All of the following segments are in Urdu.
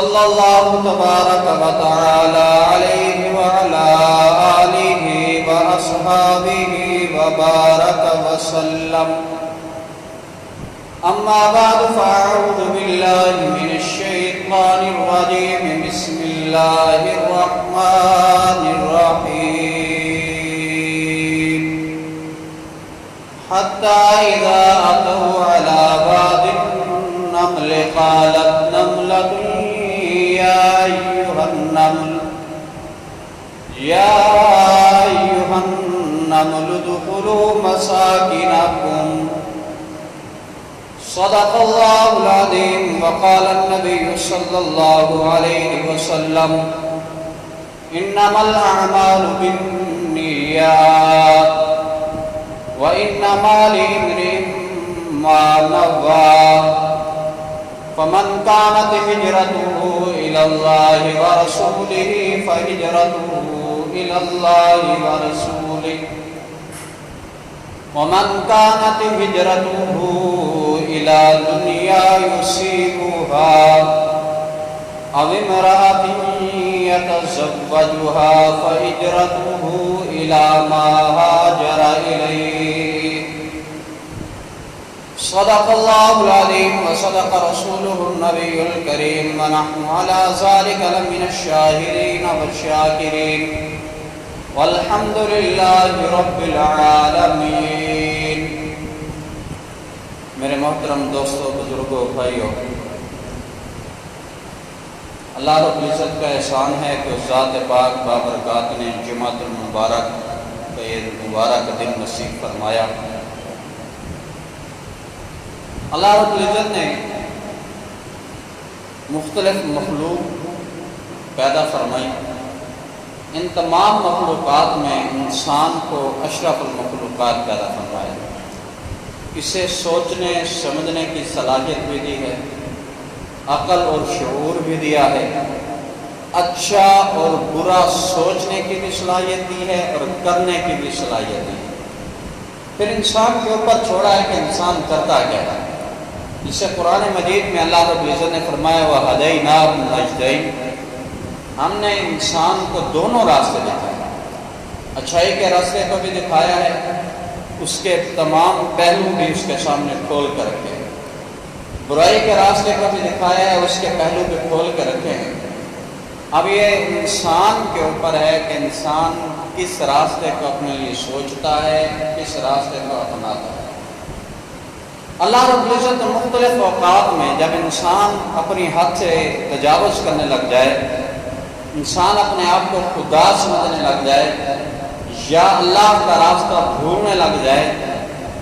صلی اللہ تبارک و تعالی علیہ وعلا آلہ واصحابہ وبارک وسلم اما بعد فاعوذ باللہ من الشیطان الرجیم بسم اللہ الرحمن الرحیم حتی اذا اتوا علی واد النمل قالت نملة يا أيها النمل ادخلوا مساكنكم صدق الله العظيم. وقال النبي صلى الله عليه وسلم إنما الأعمال بالنيات وإنما لامرئ ما نوى فمن كانت هجرته إلى الله ورسوله فهجرته إلى الله ورسوله ومن كانت هجرته إلى دنيا يصيبها أو امرأة يتزوجها فهجرته إلى ما هاجر إليه. صدق الله العظيم وصدق رسوله النبي الكريم ونحن على ذلك لمن الشاهدين والشاكرين والحمد لله رب العالمين. میرے محترم دوستوں، بزرگوں، بھائیوں، اللہ رب العزت کا احسان ہے کہ اس ذات پاک بابرکات نے جمعۃ المبارک کا یہ مبارک دن نصیب فرمایا. اللہ رب العزت نے مختلف مخلوق پیدا فرمائی. ان تمام مخلوقات میں انسان کو اشرف المخلوقات پیدا فرمایا. اسے سوچنے سمجھنے کی صلاحیت بھی دی ہے، عقل اور شعور بھی دیا ہے، اچھا اور برا سوچنے کی بھی صلاحیت دی ہے اور کرنے کی بھی صلاحیت دی ہے. پھر انسان کے اوپر چھوڑا ہے کہ انسان کرتا کیا ہے. جسے قرآن مجید میں اللہ رب العزت نے فرمایا وَهَدَيْنَاهُ النَّجْدَيْنِ، ہم نے انسان کو دونوں راستے دکھائے. اچھائی کے راستے کو بھی دکھایا ہے، اس کے تمام پہلو بھی اس کے سامنے کھول کر رکھے ہیں. برائی کے راستے کو بھی دکھایا ہے، اس کے پہلو بھی کھول کر رکھے ہیں. اب یہ انسان کے اوپر ہے کہ انسان کس راستے کو اپنے لیے سوچتا ہے، کس راستے کو اپناتا ہے. اللہ رب العزت مختلف اوقات میں جب انسان اپنی حد سے تجاوز کرنے لگ جائے، انسان اپنے آپ کو خدا سمجھنے لگ جائے یا اللہ کا راستہ بھولنے لگ جائے،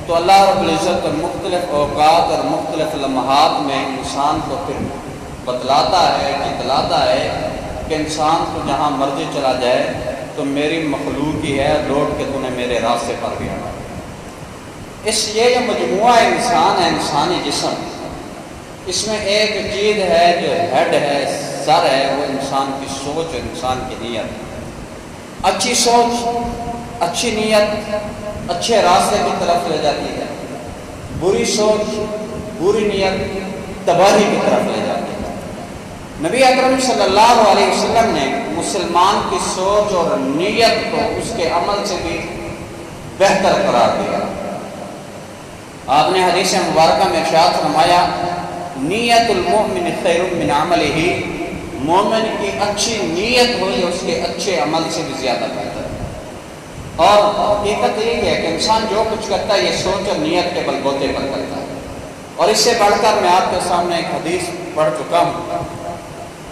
تو اللہ رب العزت مختلف اوقات اور مختلف لمحات میں انسان کو پھر بتلاتا ہے، دلاتا ہے کہ انسان کو جہاں مرضی چلا جائے تو میری مخلوق ہی ہے، لوٹ کے تو نے میرے راستے پر بھی آنا. اس یہ مجموعہ انسان ہے، انسانی جسم، اس میں ایک چیز ہے جو ہیڈ ہے، سر ہے، وہ انسان کی سوچ اور انسان کی نیت. اچھی سوچ، اچھی نیت اچھے راستے کی طرف لے جاتی ہے، بری سوچ، بری نیت تباہی کی طرف لے جاتی ہے. نبی اکرم صلی اللہ علیہ وسلم نے مسلمان کی سوچ اور نیت کو اس کے عمل سے بھی بہتر قرار دیا. آپ نے حدیث مبارکہ میں ارشاد فرمایا نیت المؤمن خیر من عملہ، مومن کی اچھی نیت ہوئی اس کے اچھے عمل سے بھی زیادہ بہتر. اور حقیقت یہ ہے کہ انسان جو کچھ کرتا ہے یہ سوچ اور نیت کے بلبوتے پر کرتا ہے. اور اس سے بڑھ کر میں آپ کے سامنے ایک حدیث پڑھ چکا ہوں.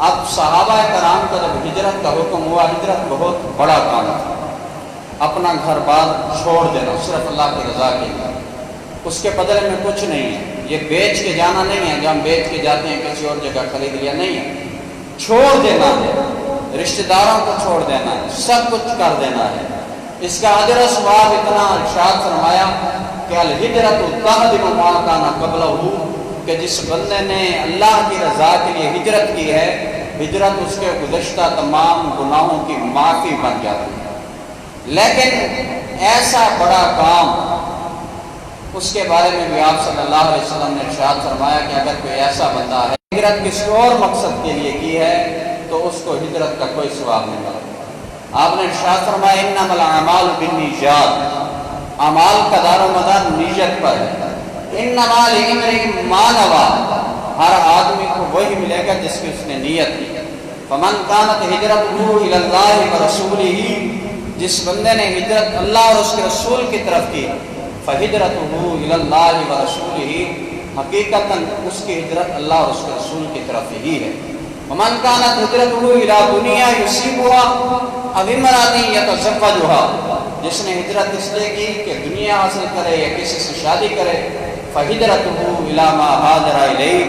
اب صحابہ کرام کا جب ہجرت کا حکم ہوا، ہجرت بہت بڑا کام تھا، اپنا گھر بار چھوڑ دینا صرف اللہ کی رضا کے لیے. اس کے بدلے میں کچھ نہیں ہے، یہ بیچ کے جانا نہیں ہے، جہاں بیچ کے جاتے ہیں کسی اور جگہ خرید لیا نہیں ہے. چھوڑ دینا ہے، رشتہ داروں کو چھوڑ دینا ہے، سب کچھ کر دینا ہے. اس کا اجر و ثواب اتنا ارشاد فرمایا کہ الہجرۃ تہدم ما کان قبلہ، کہ جس بندے نے اللہ کی رضا کے لیے ہجرت کی ہے، ہجرت اس کے گزشتہ تمام گناہوں کی معافی بن جاتی ہے. لیکن ایسا بڑا کام، اس کے بارے میں بھی آپ صلی اللہ علیہ وسلم نے ارشاد فرمایا کہ اگر کوئی ایسا بندہ ہے ہجرت کسی اور مقصد کے لیے کی ہے تو اس کو ہجرت کا کوئی ثواب نہیں ملتا۔ آپ نے ارشاد فرمایا انما الاعمال بالنیات، اعمال کا دار و مدار نیت پر ہے۔ انما لامرئ ما نویٰ، ہر آدمی کو وہی ملے گا جس کی اس نے نیت کی۔ فمن كانت ہجرتہ الی اللہ ورسولہ، جس بندے نے ہجرت اللہ اور اس کے رسول کی طرف کی، فہجرتہ الی اللہ ورسولہ، حقیقتاً اس کی ہجرت اللہ اور اس کے رسول کی طرف ہی ہے۔ ومن كانت ہجرتہ الی دنیا یصیبها او امرأۃ یتزوجها، جس نے ہجرت اس لیے کی کہ دنیا حاصل کرے یا کسی سے شادی کرے، فہجرتہ الی ما ہاجر الیہ،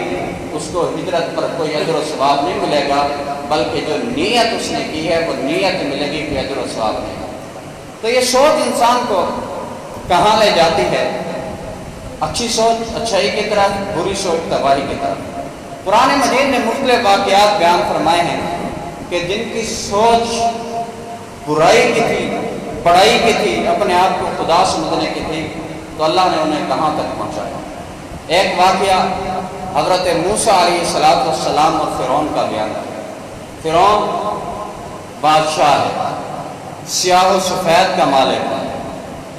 اس کو ہجرت پر کوئی اجر و ثواب نہیں ملے گا، بلکہ جو نیت اس نے کی ہے وہ نیت ملے گی، کوئی اجر و ثواب نہیں۔ تو یہ سوچ انسان کو کہاں لے جاتی ہے؟ اچھی سوچ اچھائی کی طرف، بری سوچ تباہی کی طرف۔ قرآن مجید نے مختلف واقعات بیان فرمائے ہیں کہ جن کی سوچ برائی کی تھی، بڑائی کی تھی، اپنے آپ کو خدا سمجھنے کی تھی، تو اللہ نے انہیں کہاں تک پہنچایا۔ ایک واقعہ حضرت موسیٰ علیہ السلام اور فرعون کا بیان ہے۔ فرعون بادشاہ ہے، سیاہ و سفید کا مالک ہے،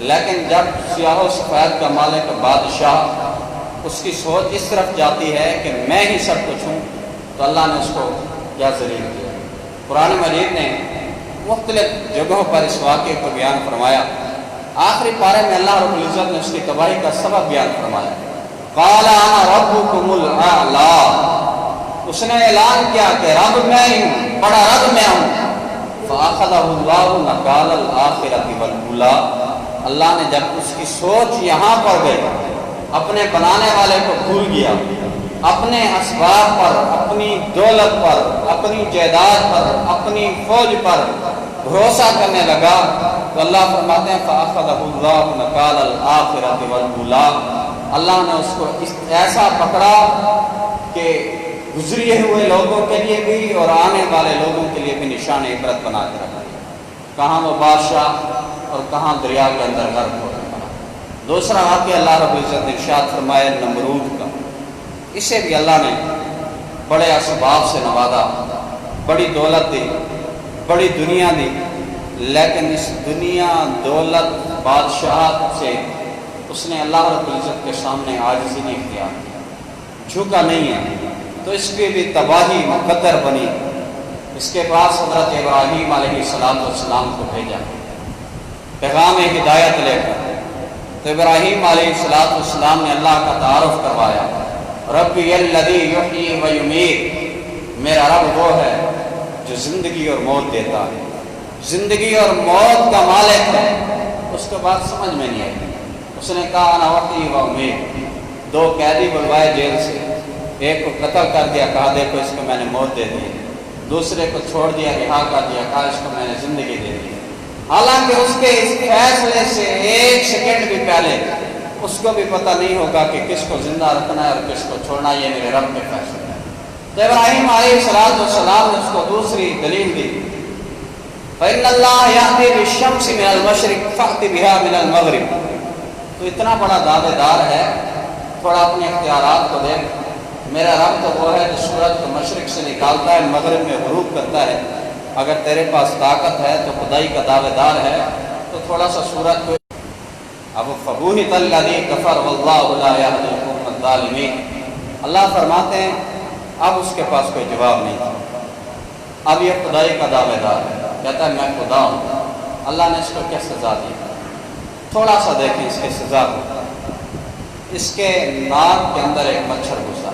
لیکن جب سیاہ و سفید کا مالک بادشاہ اس کی سوچ اس طرف جاتی ہے کہ میں ہی سب کچھ ہوں، تو اللہ نے اس کو کیا ذلیل کیا۔ قرآن مجید نے مختلف جگہوں پر اس واقعے کو بیان فرمایا۔ آخری پارے میں اللہ رب العزت نے اس کی تباہی کا سبب بیان فرمایا۔ قال انا ربکم الاعلی، اس نے اعلان کیا کہ رب میں ہی ہوں، بڑا رب میں ہوں۔ فاخذہ اللہ نکال الآخرۃ والاولی، اللہ نے جب اس کی سوچ یہاں پر گئی، اپنے بنانے والے کو بھول گیا، اپنے اسباب پر، اپنی دولت پر، اپنی جائیداد پر، اپنی فوج پر بھروسہ کرنے لگا، تو اللہ فرماتے ہیں فاخذہ اللہ نکال الآخرۃ والاولی، اللہ نے اس کو ایسا پکڑا کہ گزرے ہوئے لوگوں کے لیے بھی اور آنے والے لوگوں کے لیے بھی نشان عبرت بنا کے رکھا، کہاں وہ بادشاہ اور کہاں دریا کے اندر غرق ہو گیا۔ دوسرا واقعہ اللہ رب العزت نے ارشاد فرمایا نمرود کا، اسے بھی اللہ نے بڑے اسباب سے نوازا، بڑی دولت دی، بڑی دنیا دی، لیکن اس دنیا دولت بادشاہت سے اس نے اللہ رب العزت کے سامنے عاجزی نہیں اختیار کی، جھکا نہیں ہے، تو اس کی بھی تباہی مقدر بنی۔ اس کے پاس حضرت ابراہیم علیہ السلام کو بھیجا پیغام ہدایت لے کر، تو ابراہیم علیہ السلام نے اللہ کا تعارف کروایا، ربی الذی یحیی و یمیت، میرا رب وہ ہے جو زندگی اور موت دیتا ہے، زندگی اور موت کا مالک ہے۔ اس کے بعد سمجھ میں نہیں آئی، اس نے کہا انا احیی و امیت، دو قیدی بلوائے جیل سے، ایک کو قتل کر دیا، کہا دیکھو اس کو میں نے موت دے دی، دوسرے کو چھوڑ دیا، رہا کر دیا، کہا اس کو میں نے زندگی دے دی۔ حالانکہ اس کے اس فیصلے سے ایک سیکنڈ بھی پہلے اس کو بھی پتہ نہیں ہوگا کہ کس کو زندہ رکھنا ہے اور کس کو چھوڑنا، یہ میرے رب کے فیصلے ہے۔ تو ابراہیم علیہ السلام نے اس کو دوسری دلیل دی، فإن اللہ یأتی بالشمس من المشرق فأت بها من المغرب، تو اتنا بڑا دعوے دار ہے، تھوڑا اپنے اختیارات کو دیکھ، میرا رب تو وہ ہے جو سورج کو مشرق سے نکالتا ہے، مغرب میں غروب کرتا ہے، اگر تیرے پاس طاقت ہے تو خدائی کا دعوے دار ہے تو تھوڑا سا سورج کو۔ اب فبوہت الذی کفر واللہ لا یہدی القوم الظالمین، اللہ فرماتے ہیں اب اس کے پاس کوئی جواب نہیں تھا، اب یہ خدائی کا دعوے دار ہے، کہتا ہے میں خدا ہوں۔ اللہ نے اس کو کیا سزا دی؟ تھوڑا سا دیکھیں اس کی سزا کو، اس کے ناک کے اندر ایک مچھر گھسا،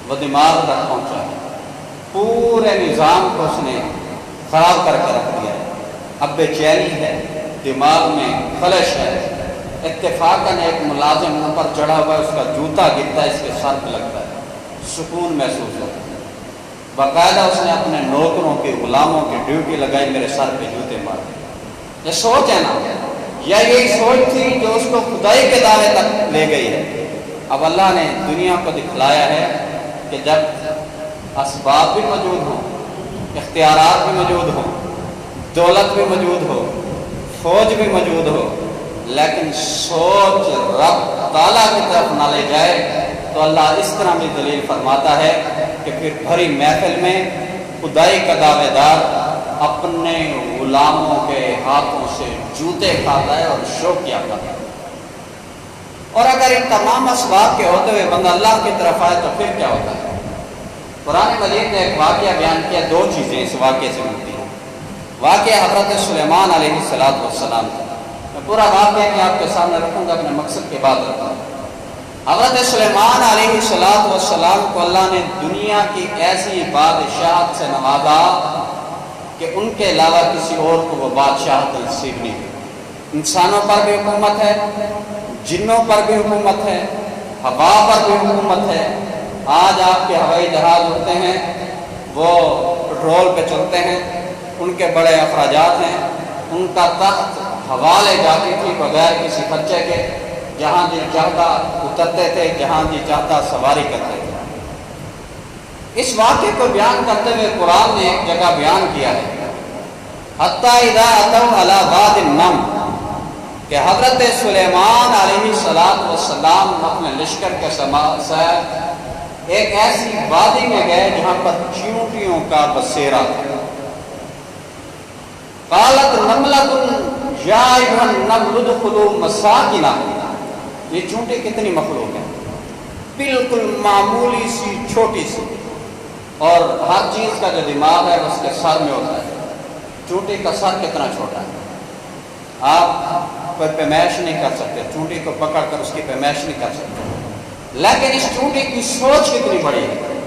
وہ دماغ تک پہنچا ہے، پورے نظام کو اس نے خراب کر کے رکھ دیا ہے، اب بے چینی ہے، دماغ میں خلش ہے، اتفاقاً ایک ملازم منہ پر چڑھا ہوا ہے، اس کا جوتا گرتا ہے، اس کے سر پہ لگتا ہے، سکون محسوس ہوتا ہے، باقاعدہ اس نے اپنے نوکروں کے غلاموں کی ڈیوٹی لگائی، میرے سر پہ جوتے مارے۔ یہ سوچ ہے نا، یا یہی سوچ تھی جو اس کو خدائی کے دعوے تک لے گئی ہے۔ اب اللہ نے دنیا کو دکھلایا ہے کہ جب اسباب بھی موجود ہوں، اختیارات بھی موجود ہوں، دولت بھی موجود ہو، فوج بھی موجود ہو، لیکن سوچ رب تعالیٰ کی طرف نہ لے جائے تو اللہ اس طرح بھی دلیل فرماتا ہے کہ پھر بھری محفل میں خدائی کا دعوے دار اپنے غلاموں کے ہاتھوں سے جوتے کھاتا ہے اور شوقیہ کھاتا ہے۔ اور اگر ان تمام اسباب کے ہوتے ہوئے بندہ اللہ کی طرف آئے تو پھر کیا ہوتا ہے؟ قرآن مجید نے ایک واقعہ بیان کیا، دو چیزیں اس واقعے سے ملتی ہیں۔ واقعہ حضرت سلیمان علیہ السلام کا، میں پورا واقعہ میں آپ کے سامنے رکھوں گا، اپنے مقصد کے بعد رکھوں گا۔ حضرت سلیمان علیہ السلام کو اللہ نے دنیا کی ایسی بادشاہت سے نوازا کہ ان کے علاوہ کسی اور کو وہ بادشاہت نصیب نہیں ہوئی۔ انسانوں پر بھی حکومت ہے، جنوں پر بھی حکومت ہے، ہوا پر بھی حکومت ہے۔ آج آپ کے ہوائی جہاز ہوتے ہیں وہ پیٹرول پہ چلتے ہیں، ان کے بڑے اخراجات ہیں، ان کا تخت ہوا لے جاتی تھی بغیر کسی خرچے کے، جہاں جی چاہتا اترتے تھے، جہاں جی چاہتا سواری کرتے تھے۔ اس واقعے کو بیان کرتے ہوئے قرآن نے ایک جگہ بیان کیا ہے، حتیٰ اذا اتوا علی واد النمل، کہ حضرت سلیمان علیہ السلام اپنے لشکر کے ساتھ ایک ایسی وادی میں گئے جہاں پر چیونٹیوں کا بسیرا تھا۔ قالت نملۃ یا ایھا النمل ادخلوا مساکنکم، یہ چونٹی کتنی مخلوق ہے، بالکل معمولی سی چھوٹی سی، اور ہر چیز کا جو دماغ ہے اس کے سر میں ہوتا ہے۔ چونٹی کا سر کتنا چھوٹا ہے، آپ کوئی پیمائش نہیں کر سکتے، چونٹی کو پکڑ کر اس کی پیمائش نہیں کر سکتے، لیکن اس چونٹی کی سوچ کتنی بڑی ہے۔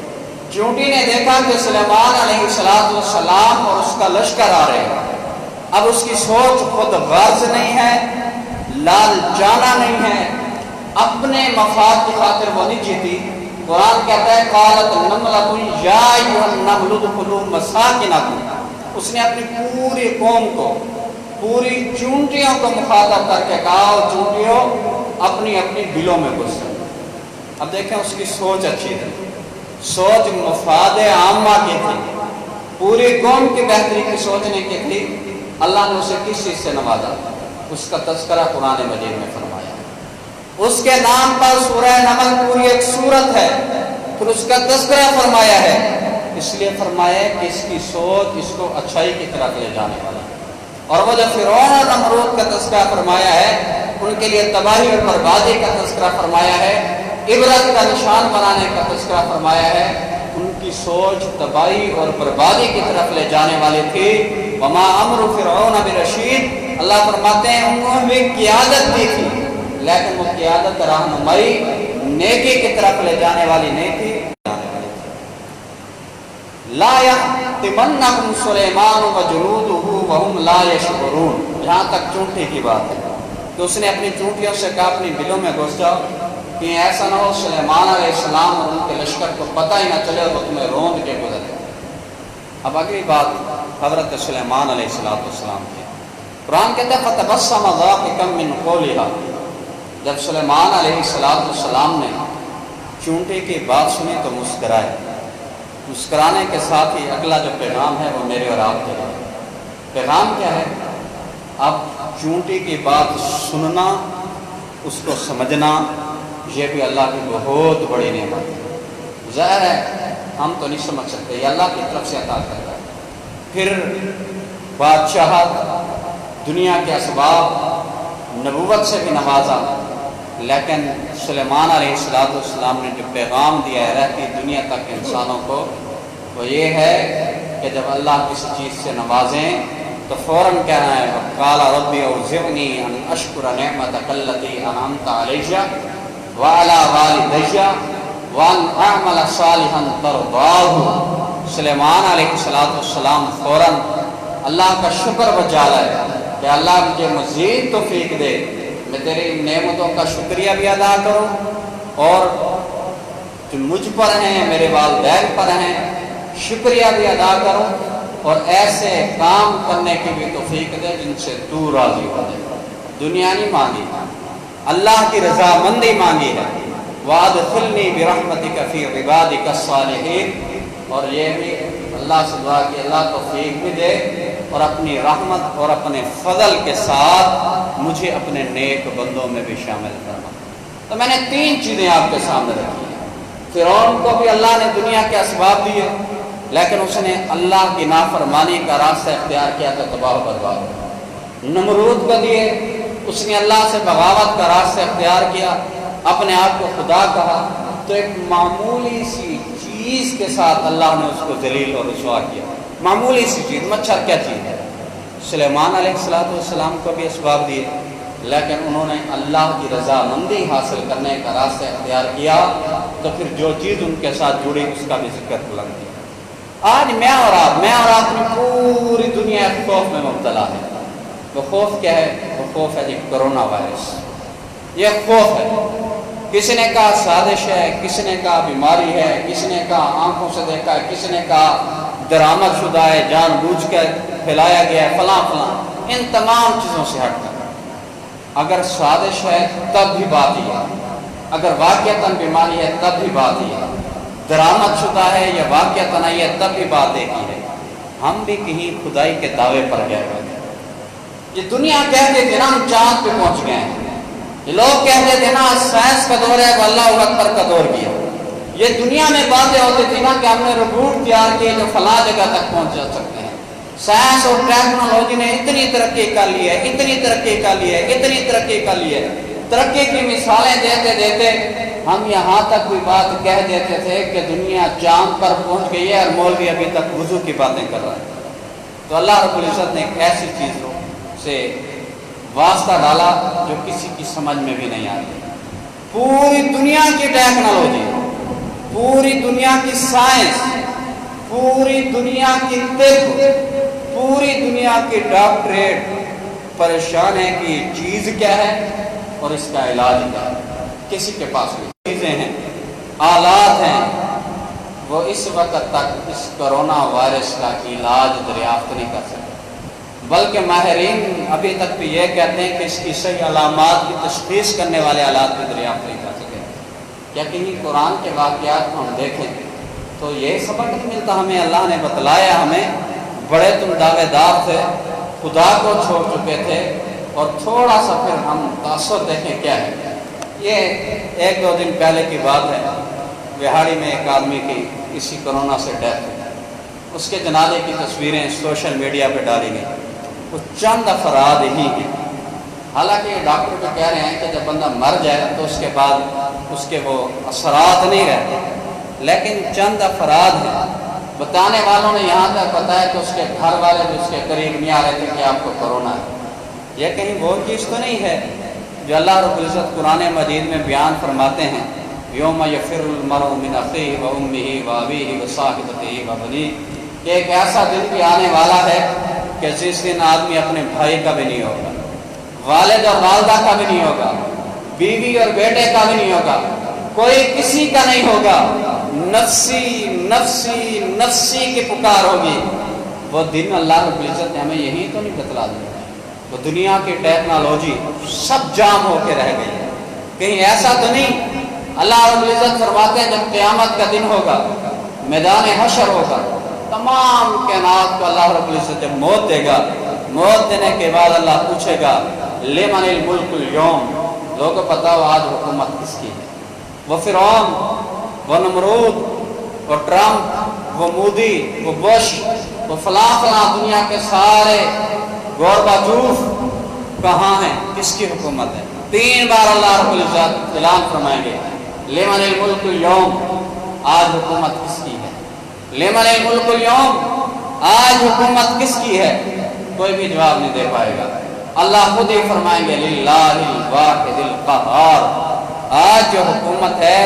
چونٹی نے دیکھا کہ سلیمان علیہ السلام اور اس کا لشکر آ رہے ہیں، اب اس کی سوچ خود غرض نہیں ہے، لالچانہ نہیں ہے، اپنے مفاد کی خاطر وہ نہیں جیتی۔ قرآن کہتا ہے قالت نملۃ یا ایھا النمل ادخلوا مساکنکم، اس نے اپنی پوری قوم کو، پوری چونٹیوں کو مخاطب کر کے کہا، چونٹیوں اپنی اپنی بلوں میں گھس جاؤ۔ اب دیکھیں اس کی سوچ اچھی تھی، سوچ مفاد عامہ کی تھی، پوری قوم کی بہتری کی سوچنے کی تھی۔ اللہ نے اسے کس چیز سے نوازا؟ اس کا تذکرہ قرآن مجید میں فرمایا، اس کے نام پر سورہ نمل پوری ایک سورت ہے، پھر اس کا تذکرہ فرمایا ہے، اس لیے فرمایا کہ اس کی سوچ اس کو اچھائی کی طرف لے جانے والا۔ اور وہ جو فرعون اور نمرود کا تذکرہ فرمایا ہے، ان کے لیے تباہی اور بربادی کا تذکرہ فرمایا ہے، عبرت کا نشان بنانے کا تذکرہ فرمایا ہے۔ ان کی سوچ تباہی اور بربادی کی طرف لے جانے والی تھی۔ وما امر فرعون برشید، اللہ فرماتے ہیں انہوں نے قیادت دی تھی، لیکن وہ قیادت رہنمائی نیکی کی طرف لے جانے والی نہیں تھی۔ لا یحطمنکم سلیمان وجنودہ وہم لا یشعرون، جہاں تک چونٹی کی بات ہے کہ اس نے اپنی چونٹیوں سے کہا اپنی بلوں میں گھس جاؤ، کہ ایسا نہ ہو سلیمان علیہ السلام اور ان کے لشکر کو پتہ ہی نہ چلے اور وہ تمہیں روند کے گزرے۔ اب اگلی بات حضرت سلیمان علیہ السلام کی، قرآن کہتا ہے فتبسم ضاحکا من قولها، جب سلیمان علیہ السلام نے چونٹی کی بات سنی تو مسکرائے۔ مسکرانے کے ساتھ ہی اگلا جو پیغام ہے وہ میرے اور آپ کے لیے۔ پیغام کیا ہے؟ اب چونٹی کی بات سننا، اس کو سمجھنا، یہ بھی اللہ کی بہت بڑی نعمت ہے۔ ظاہر ہے ہم تو نہیں سمجھ سکتے، یہ اللہ کی طرف سے عطا کرتا ہے۔ پھر بادشاہت، دنیا کے اسباب، نبوت سے بھی نوازا، لیکن سلیمان علیہ السلام نے جو پیغام دیا ہے رہتی دنیا تک انسانوں کو، وہ یہ ہے کہ جب اللہ کسی چیز سے نوازیں تو فوراً کہنا ہے قال ربی اوزعنی ان اشکر نعمتک التی انعمت علی وعلی والدی وان اعمل صالحا ترضاہ۔ سلیمان علیہ السلام فوراً اللہ کا شکر بجا لائے کہ اللہ مجھے مزید توفیق دے، میں تیری نعمتوں کا شکریہ بھی ادا کروں، اور جو مجھ پر ہیں میرے والدین پر ہیں شکریہ بھی ادا کروں، اور ایسے کام کرنے کی بھی توفیق دے جن سے تو راضی ہو جائے۔ دنیا نہیں مانگی، اللہ کی رضامندی مانگی ہے۔ وادخلنی برحمتک فی عبادک الصالحین، اور یہ بھی اللہ سے دعا کہ اللہ توفیق بھی دے اور اپنی رحمت اور اپنے فضل کے ساتھ مجھے اپنے نیک بندوں میں بھی شامل کرنا۔ تو میں نے تین چیزیں آپ کے سامنے رکھی ہیں۔ فرعون کو بھی اللہ نے دنیا کے اسباب دیے، لیکن اس نے اللہ کی نافرمانی کا راستہ اختیار کیا تو تباہ و برباد۔ نمرود کو دیے، اس نے اللہ سے بغاوت کا راستہ اختیار کیا، اپنے آپ کو خدا کہا، تو ایک معمولی سی چیز کے ساتھ اللہ نے اس کو ذلیل اور رسوا کیا۔ معمولی سی چیز، مچھر کیا چیز ہے؟ سلیمان علیہ السلام کو بھی اسباب دیے، لیکن انہوں نے اللہ کی رضامندی حاصل کرنے کا راستہ اختیار کیا، تو پھر جو چیز ان کے ساتھ جڑی اس کا بھی ذکر بلند کیا۔ آج میں اور آپ میں پوری دنیا خوف میں مبتلا ہے۔ وہ خوف کیا ہے؟ وہ خوف ہے جی کرونا وائرس۔ یہ خوف ہے، کسی نے کہا سازش ہے، کسی نے کہا بیماری ہے، کسی نے کہا آنکھوں سے دیکھا ہے، کسی نے کہا درآمد شدہ ہے، جان بوجھ کر پھیلایا گیا ہے، فلاں فلاں۔ ان تمام چیزوں سے ہٹ کر اگر سازش ہے تب بھی بات ہی ہے، اگر واقعتاً بیماری ہے تب بھی بات ہی ہے، درآمد شدہ ہے یا واقعتاً نہیں ہے تب بھی بات ایک ہی ہے۔ ہم بھی کہیں خدائی کے دعوے پر گئے ہوئے ہیں۔ یہ دنیا کہتے تھے نا ہم چاند پہ پہنچ گئے ہیں، یہ لوگ کہتے تھے نا سائنس کا دور ہے، اللہ اکبر کا دور کیا۔ یہ دنیا میں باتیں ہوتی تھی نا کہ ہم نے روبوٹ تیار کیے جو فلاں جگہ تک پہنچ جا سکتے ہیں۔ سائنس اور ٹیکنالوجی نے اتنی ترقی کر لی ہے، اتنی ترقی کر لی ہے، اتنی ترقی کر لی ہے، ترقی کی مثالیں دیتے دیتے ہم یہاں تک کوئی بات کہہ دیتے تھے کہ دنیا چاند پر پہنچ گئی ہے اور مولوی ابھی تک وضو کی باتیں کر رہا ہے۔ تو اللہ رب العزت نے ایک ایسی چیز سے واسطہ ڈالا جو کسی کی سمجھ میں بھی نہیں آتی۔ پوری دنیا کی ٹیکنالوجی، پوری دنیا کی سائنس، پوری دنیا کی طب، پوری دنیا کی ڈاکٹریٹ پریشان ہے کہ یہ چیز کیا ہے اور اس کا علاج کیا ہے۔ کسی کے پاس بھی چیزیں ہیں، آلات ہیں، وہ اس وقت تک اس کرونا وائرس کا علاج دریافت نہیں کر سکتے، بلکہ ماہرین ابھی تک بھی یہ کہتے ہیں کہ اس کی صحیح علامات کی تشخیص کرنے والے آلات بھی دریافت نہیں کر سکے۔ کیا کہیں قرآن کے واقعات کو ہم دیکھیں تو یہ سبق نہیں ملتا ہمیں؟ اللہ نے بتلایا ہمیں، بڑے تم دعوے دار تھے، خدا کو چھوڑ چکے تھے، اور تھوڑا سا پھر ہم تاثر دیکھیں کیا ہے۔ یہ ایک دو دن پہلے کی بات ہے، بہاڑی میں ایک آدمی کی اسی کرونا سے ڈیتھ ہوئی، اس کے جنازے کی تصویریں سوشل میڈیا پہ ڈالی گئی، وہ چند افراد ہی ہیں۔ حالانکہ یہ ڈاکٹر بھی کہہ رہے ہیں کہ جب بندہ مر جائے تو اس کے بعد اس کے وہ اثرات نہیں رہتے، لیکن چند افراد ہیں۔ بتانے والوں نے یہاں تک بتایا کہ اس کے گھر والے بھی اس کے قریب نہیں آ رہے تھے کہ آپ کو کرونا ہے۔ یہ کہیں وہ چیز تو نہیں ہے جو اللہ رب العزت قرآن مجید میں بیان فرماتے ہیں، یوم یفر المرء من اخیہ و امہ و ابیہ و صاحبتہ و بنیہ۔ ایک ایسا دن بھی آنے والا ہے کہ جس دن آدمی اپنے بھائی کا بھی نہیں ہوگا، والد اور والدہ کا بھی نہیں ہوگا، بیوی اور بیٹے کا بھی نہیں ہوگا، کوئی کسی کا نہیں ہوگا، نفسی نفسی نفسی کی پکار ہوگی۔ وہ دن اللہ رب العزت نے ہمیں یہی تو نہیں بتلا دیا، وہ دنیا کی ٹیکنالوجی سب جام ہو کے رہ گئی ہے۔ کہیں ایسا تو نہیں؟ اللہ رب العزت فرماتے ہیں جب قیامت کا دن ہوگا، میدان حشر ہوگا، تمام کائنات کو اللہ رب العزت جب موت دے گا، موت دینے کے بعد اللہ پوچھے گا لمن الملک اليوم، لوگوں کو پتا ہو آج حکومت کس کی ہے۔ وہ فرعون، وہ نمرود، وہ ٹرمپ، وہ مودی، وہ بش، وہ فلاں فلاں دنیا کے سارے گورباچوف کہاں ہیں، کس کی حکومت ہے؟ 3 بار اللہ رب العزت اعلان فرمائیں گے لمن الملک اليوم، آج حکومت کس کی ہے؟ لمن الملک اليوم، آج حکومت کس کی ہے؟ کوئی بھی جواب نہیں دے پائے گا۔ اللہ خود ہی فرمائیں گے للہ الواحد القہار، آج جو حکومت ہے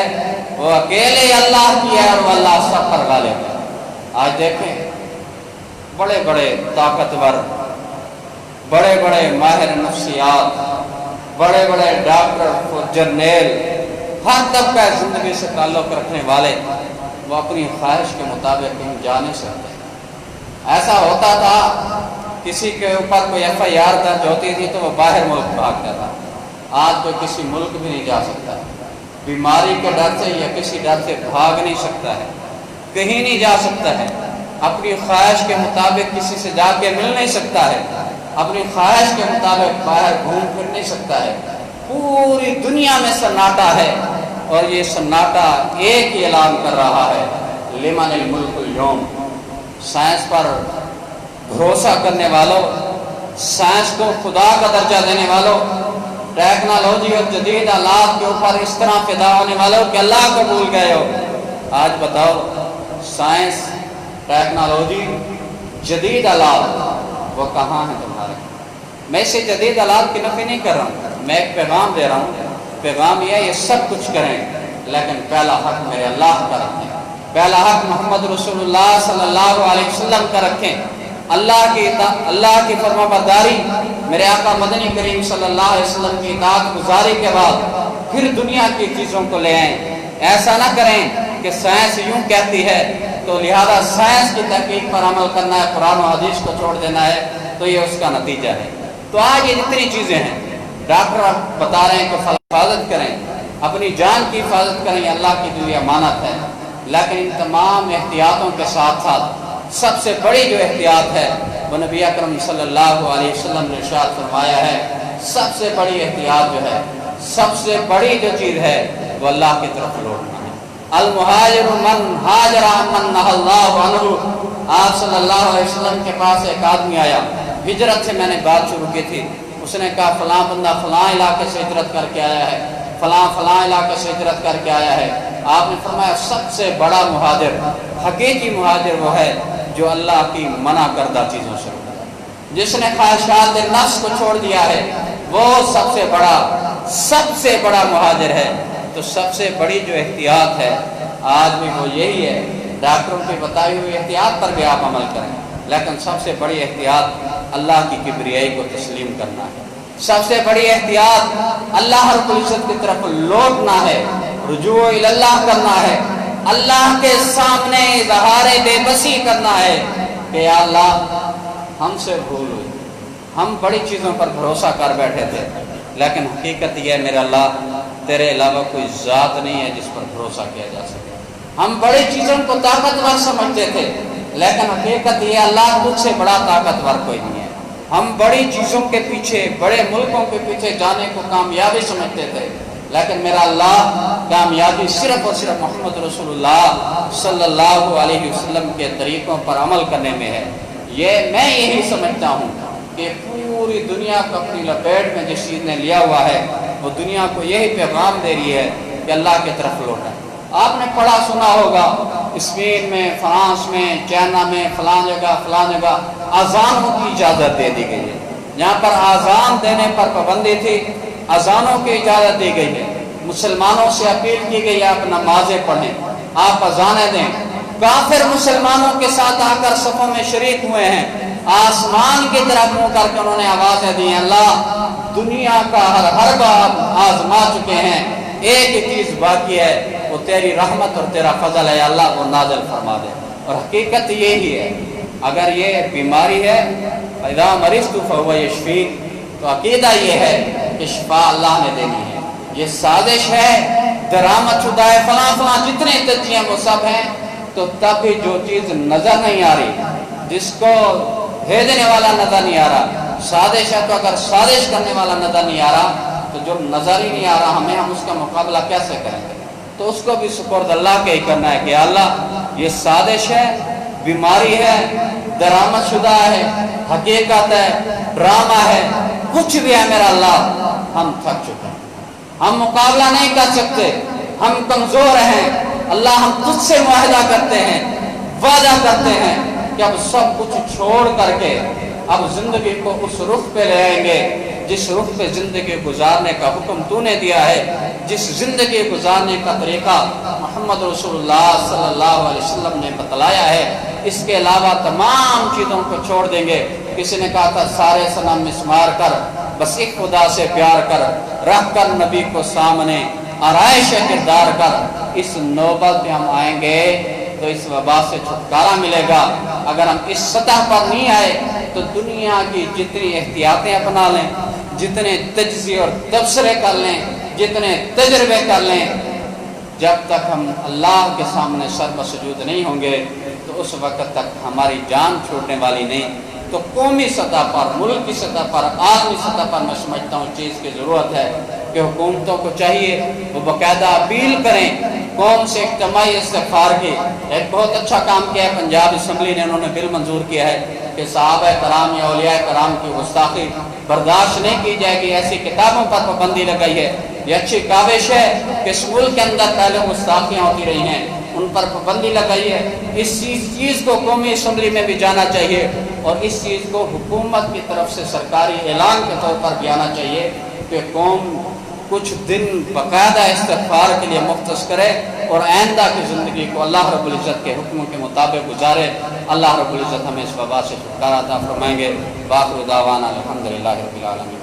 وہ اکیلے اللہ کی ہے اور وہ اللہ سب پر غالب ہے۔ آج دیکھیں بڑے بڑے طاقتور، بڑے بڑے ماہر نفسیات، بڑے بڑے ڈاکٹر، جرنیل، ہر طبقہ زندگی سے تعلق رکھنے والے، وہ اپنی خواہش کے مطابق کہیں جا نہیں سکتے۔ ایسا ہوتا تھا کسی کے اوپر کوئی FIR درج ہوتی تھی تو وہ باہر ملک بھاگتا تھا، آج کوئی کسی ملک بھی نہیں جا سکتا، بیماری کے ڈر سے یا کسی ڈر سے بھاگ نہیں سکتا ہے، کہیں نہیں جا سکتا ہے، اپنی خواہش کے مطابق کسی سے جا کے مل نہیں سکتا ہے، اپنی خواہش کے مطابق باہر گھوم پھر نہیں سکتا ہے۔ پوری دنیا میں سناٹا ہے، اور یہ سناٹا ایک ہی اعلان کر رہا ہے، لمن الملک اليوم۔ سائنس پر بھروسہ کرنے والوں، سائنس کو خدا کا درجہ دینے والوں، ٹیکنالوجی اور جدید آلات کے اوپر اس طرح فدا ہونے والوں کہ اللہ کو بھول گئے ہو، آج بتاؤ سائنس، ٹیکنالوجی، جدید آلات وہ کہاں ہیں تمہارے؟ میں اسے جدید آلات کی نفی نہیں کر رہا ہوں، میں ایک پیغام دے رہا ہوں۔ پیغام یہ ہے یہ سب کچھ کریں لیکن پہلا حق میرے اللہ کا رکھیں، پہلا حق محمد رسول اللہ صلی اللہ علیہ وسلم کا رکھیں۔ اللہ کی فرما برداری، میرے آقا مدنی کریم صلی اللہ علیہ وسلم کی اطاعت گزاری کے بعد پھر دنیا کی چیزوں کو لے آئیں۔ ایسا نہ کریں کہ سائنس یوں کہتی ہے تو لہذا سائنس کی تحقیق پر عمل کرنا ہے، قرآن و حدیث کو چھوڑ دینا ہے، تو یہ اس کا نتیجہ ہے۔ تو آج یہ جتنی چیزیں ہیں، ڈاکٹر بتا رہے ہیں کہ حفاظت کریں، اپنی جان کی حفاظت کریں، اللہ کی دی امانت ہے، لیکن ان تمام احتیاطوں کے ساتھ ساتھ سب سے بڑی جو احتیاط ہے وہ نبی اکرم صلی اللہ علیہ وسلم نے ارشاد فرمایا ہے، سب سے بڑی احتیاط جو ہے، سب سے بڑی جو چیز ہے وہ اللہ کی طرف لوٹنا ہے۔ المہاجر من ہاجر عمن نہى اللہ عنہ۔ آپ صلی اللہ علیہ وسلم کے پاس ایک آدمی آیا، ہجرت سے میں نے بات شروع کی تھی، اس نے کہا فلاں بندہ فلاں علاقے سے ہجرت کر کے آیا ہے، فلاں علاقے سے ہجرت کر کے آیا ہے۔ آپ نے فرمایا سب سے بڑا مہاجر، حقیقی مہاجر وہ ہے جو اللہ کی منع کردہ چیزوں سے، جس نے خواہشات نفس کو چھوڑ دیا ہے، وہ سب سے بڑا مہاجر ہے۔ تو سب سے بڑی جو احتیاط ہے آج بھی وہ یہی ہے، ڈاکٹروں کی بتائی ہوئی احتیاط پر بھی آپ عمل کریں، لیکن سب سے بڑی احتیاط اللہ کی کبریائی کو تسلیم کرنا ہے، سب سے بڑی احتیاط اللہ رب العزت کی طرف لوٹنا ہے، رجوع اللہ کرنا ہے، اللہ کے سامنے اظہار بے بسی کرنا ہے کہ یا اللہ ہم سے بھول ہوئی، ہم بڑی چیزوں پر بھروسہ کر بیٹھے تھے، لیکن حقیقت یہ ہے میرے اللہ تیرے علاوہ کوئی ذات نہیں ہے جس پر بھروسہ کیا جا سکے۔ ہم بڑی چیزوں کو طاقتور سمجھتے تھے، لیکن حقیقت یہ اللہ تجھ سے بڑا طاقتور کوئی نہیں ہے۔ ہم بڑی چیزوں کے پیچھے، بڑے ملکوں کے پیچھے جانے کو کامیابی سمجھتے تھے، لیکن میرا اللہ کامیابی صرف اور صرف محمد رسول اللہ صلی اللہ علیہ وسلم کے طریقوں پر عمل کرنے میں ہے۔ میں یہی سمجھتا ہوں کہ پوری دنیا کو اپنی لپیٹ میں جس چیز نے لیا ہوا ہے وہ دنیا کو یہی پیغام دے رہی ہے کہ اللہ کی طرف لوٹیں۔ آپ نے پڑھا سنا ہوگا اسپین میں، فرانس میں، چائنا میں، فلاں جگہ اذانوں کی اجازت دے دی گئی ہے۔ جہاں پر اذان دینے پر پابندی تھی، اذانوں کی اجازت دی گئی ہے۔ مسلمانوں سے اپیل کی گئی ہے آپ نمازیں پڑھیں، آپ اذانیں دیں۔ کافر مسلمانوں کے ساتھ آ کر صفوں میں شریک ہوئے ہیں، آسمان کی طرف منہ کر کے انہوں نے آوازیں دی ہیں، اللہ دنیا کا ہر باب آزما چکے ہیں، ایک ہی چیز باقی ہے، وہ تیری رحمت اور تیرا فضل ہے، اللہ وہ نازل فرما دے۔ اور حقیقت یہی ہے، اگر یہ بیماری ہے اذا مرضت فهو یشفین، تو عقیدہ یہ ہے کہ شفا اللہ نے دینی ہے۔ یہ سازش ہے، درآمد شدہ ہے، فلاں جتنے تجزیے وہ سب ہیں، تو تب بھی جو چیز نظر نہیں آ رہی، جس کو بھیجنے والا نظر نہیں آ رہا، سازش ہے، تو اگر سازش کرنے والا نظر نہیں آ رہا تو جو نظر ہی نہیں آ رہا ہم اس کا مقابلہ کیسے کریں گے؟ تو اس کو بھی سپرد اللہ کے ہی کرنا ہے کہ اللہ یہ سازش ہے، بیماری ہے، درآمد شدہ ہے، حقیقت ہے، ڈرامہ ہے، کچھ بھی ہے میرا اللہ، ہم تھک چکے ہیں، ہم مقابلہ نہیں کر سکتے، ہم کمزور ہیں، اللہ ہم تجھ سے معاہدہ کرتے ہیں، وعدہ کرتے ہیں کہ اب سب کچھ چھوڑ کر کے اب زندگی کو اس رخ پہ لے آئیں گے جس رخ پہ زندگی گزارنے کا حکم تو نے دیا ہے، جس زندگی گزارنے کا طریقہ محمد رسول اللہ صلی اللہ علیہ وسلم نے بتلایا ہے۔ اس کے علاوہ تمام چیزوں کو چھوڑ دیں گے۔ کسی نے کہا تھا سارے صنم مسمار کر، بس ایک خدا سے پیار کر، رکھ کر نبی کو سامنے، آرائش کردار کر، اس نوبت پہ ہم آئیں گے تو اس وبا سے چھٹکارا ملے گا۔ اگر ہم اس سطح پر نہیں آئے تو دنیا کی جتنی احتیاطیں اپنا لیں، جتنے تجزیے اور تبصرے کر لیں، جتنے تجربے کر لیں، جب تک ہم اللہ کے سامنے سر بسجود نہیں ہوں گے تو اس وقت تک ہماری جان چھوڑنے والی نہیں۔ تو قومی سطح پر، ملک کی سطح پر، عالمی سطح پر میں سمجھتا ہوں چیز کی ضرورت ہے کہ حکومتوں کو چاہیے وہ باقاعدہ اپیل کریں قوم سے اجتماعی استغفار کی۔ ایک بہت اچھا کام کیا ہے پنجاب اسمبلی نے، انہوں نے بل منظور کیا ہے کہ صحابہ کرام یا اولیاء کرام کی گستاخی برداشت نہیں کی جائے گی، ایسی کتابوں پر پابندی لگائی ہے۔ یہ اچھی کاوش ہے کہ اس ملک کے اندر پہلے گستاخیاں ہوتی رہی ہیں، ان پر پابندی لگائی ہے۔ اس چیز کو قومی اسمبلی میں بھی جانا چاہیے اور اس چیز کو حکومت کی طرف سے سرکاری اعلان کے طور پر بھی آنا چاہیے کہ قوم کچھ دن باقاعدہ استغفار کے لیے مختص کرے اور آئندہ کی زندگی کو اللہ رب العزت کے حکموں کے مطابق گزارے۔ اللہ رب العزت ہمیں اس وبا سے چھٹکارا عطا فرمائیں گے۔ باخر دعوانا الحمدللہ رب العالمین۔